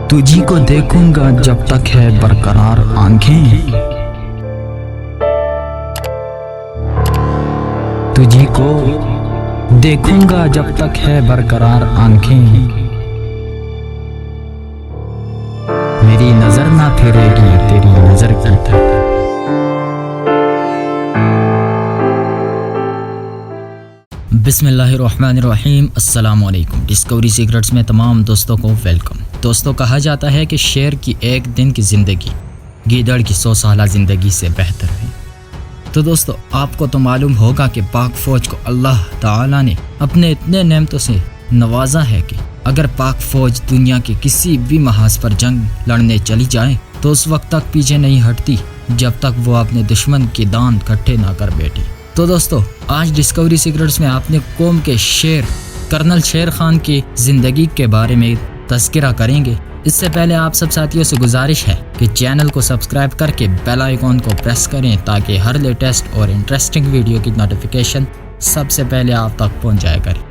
तुझी को देखूंगा जब तक है बरकरार आंखें, तुझी को देखूंगा जब तक है बरकरार आंखें, मेरी नजर ना फिरेगी तेरी नजर की तरफ। बिस्मिल्लाहिर्रहमानिर्रहीम, अस्सलाम वालेकुम। डिस्कवरी सीक्रेट्स में तमाम दोस्तों को वेलकम। दोस्तों, कहा जाता है कि शेर की एक दिन की ज़िंदगी गीदड़ की 100 साला ज़िंदगी से बेहतर है। तो दोस्तों, आपको तो मालूम होगा कि पाक फ़ौज को अल्लाह ताला ने अपने इतने नेमतों से नवाजा है कि अगर पाक फ़ौज दुनिया के किसी भी महाज पर जंग लड़ने चली जाए तो उस वक्त तक पीछे नहीं हटती जब तक वो अपने दुश्मन के दांत इकट्ठे ना कर बैठे। तो दोस्तों, आज डिस्कवरी सीक्रेट्स में आपने कौम के शेर कर्नल शेर खान की ज़िंदगी के बारे में तज़किरा करेंगे। इससे पहले आप सब साथियों से गुजारिश है कि चैनल को सब्सक्राइब करके बेल आइकॉन को प्रेस करें ताकि हर लेटेस्ट और इंटरेस्टिंग वीडियो की नोटिफिकेशन सबसे पहले आप तक पहुंच जाया करे।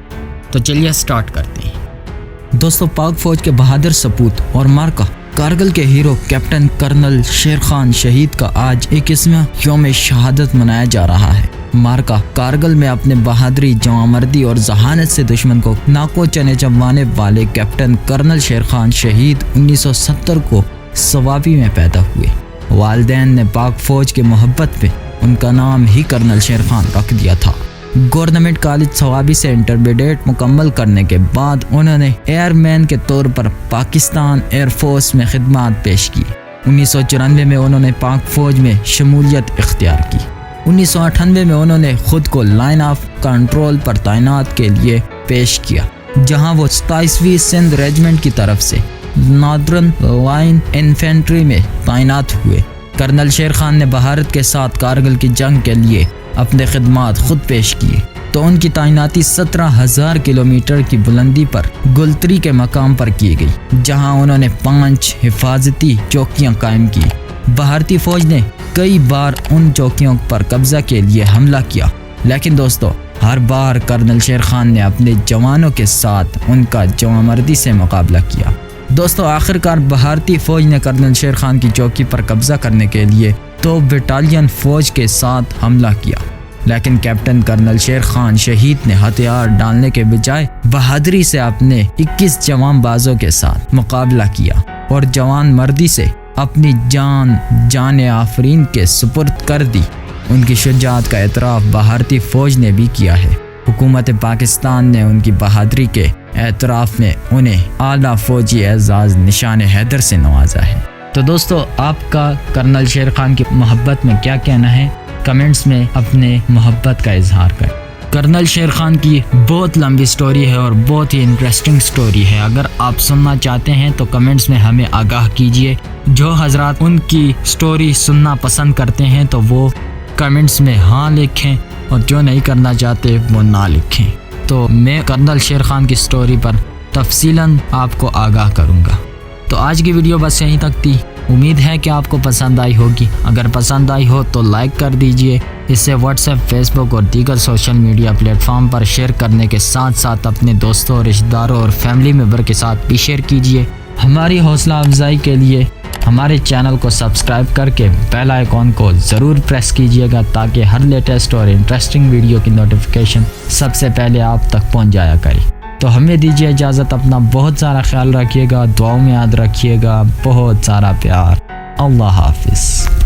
तो चलिए स्टार्ट करते हैं। दोस्तों, पाक फ़ौज के बहादुर सपूत और मार्का कारगिल के हीरो कैप्टन कर्नल शेर खान शहीद का आज 21वां यौम शहादत मनाया जा रहा है। मार्का कारगिल में अपने बहादुरी, जवामर्दी और जहानत से दुश्मन को नाको चने चबवाने वाले कैप्टन कर्नल शेर खान शहीद 1970 को सवाबी में पैदा हुए। वालिदैन ने पाक फ़ौज के मोहब्बत में उनका नाम ही कर्नल शेर खान रख दिया था। गवर्नमेंट कॉलेज सवाबी से इंटरमीडिएट मुकम्मल करने के बाद उन्होंने एयरमैन के तौर पर पाकिस्तान एयर फोर्स में खिदमत पेश की। 1994 में उन्होंने पाक फ़ौज में शमूलियत इख्तियार की। 1998 में उन्होंने खुद को लाइन ऑफ कंट्रोल पर तैनात के लिए पेश किया, जहां वो 27वीं सिंध रेजिमेंट की तरफ से नॉर्दर्न लाइन इन्फेंट्री में तैनात हुए। कर्नल शेर खान ने भारत के साथ कारगिल की जंग के लिए अपने खिदमात खुद पेश किए तो उनकी तैनाती 17,000 किलोमीटर की बुलंदी पर गुलतरी के मकाम पर की गई, जहां उन्होंने 5 हिफाजती चौकियां कायम की। भारतीय फौज ने कई बार उन चौकियों पर कब्जा के लिए हमला किया, लेकिन दोस्तों हर बार कर्नल शेर खान ने अपने जवानों के साथ उनका जवामर्दी से मुकाबला किया। दोस्तों, आखिरकार भारतीय फौज ने कर्नल शेर खान की चौकी पर कब्जा करने के लिए 2 बटालियन फौज के साथ हमला किया, लेकिन कैप्टन कर्नल शेर खान शहीद ने हथियार डालने के बजाय बहादुरी से अपने 21 जवान बाजों के साथ मुकाबला किया और जवान मर्दी से अपनी जान आफरीन के सुपुर्द कर दी। उनकी शुजाअत का एतराफ़ भारतीय फौज ने भी किया है। हुकूमत पाकिस्तान ने उनकी बहादुरी के एतराफ़ में उन्हें आला फौजी एजाज़ निशान-ए-हैदर से नवाजा है। तो दोस्तों, आपका कर्नल शेर खान की मोहब्बत में क्या कहना है? कमेंट्स में अपने मोहब्बत का इजहार करें। कर्नल शेर खान की बहुत लंबी स्टोरी है और बहुत ही इंटरेस्टिंग स्टोरी है। अगर आप सुनना चाहते हैं तो कमेंट्स में हमें आगाह कीजिए। जो हजरात उनकी स्टोरी सुनना पसंद करते हैं तो वो कमेंट्स में हाँ लिखें और जो नहीं करना चाहते वो ना लिखें। तो मैं कर्नल शेर खान की स्टोरी पर तफसीलन आपको आगाह करूँगा। तो आज की वीडियो बस यहीं तक थी। उम्मीद है कि आपको पसंद आई होगी। अगर पसंद आई हो तो लाइक कर दीजिए। इसे व्हाट्सएप, फेसबुक और दीगर सोशल मीडिया प्लेटफॉर्म पर शेयर करने के साथ साथ अपने दोस्तों, रिश्तेदारों और फैमिली मेम्बर के साथ भी शेयर कीजिए। हमारी हौसला अफजाई के लिए हमारे चैनल को सब्सक्राइब करके बेल आइकॉन को ज़रूर प्रेस कीजिएगा ताकि हर लेटेस्ट और इंटरेस्टिंग वीडियो की नोटिफिकेशन सबसे पहले आप तक पहुंच जाया करे। तो हमें दीजिए इजाज़त। अपना बहुत सारा ख्याल रखिएगा, दुआओं में याद रखिएगा। बहुत सारा प्यार। अल्लाह हाफिज़।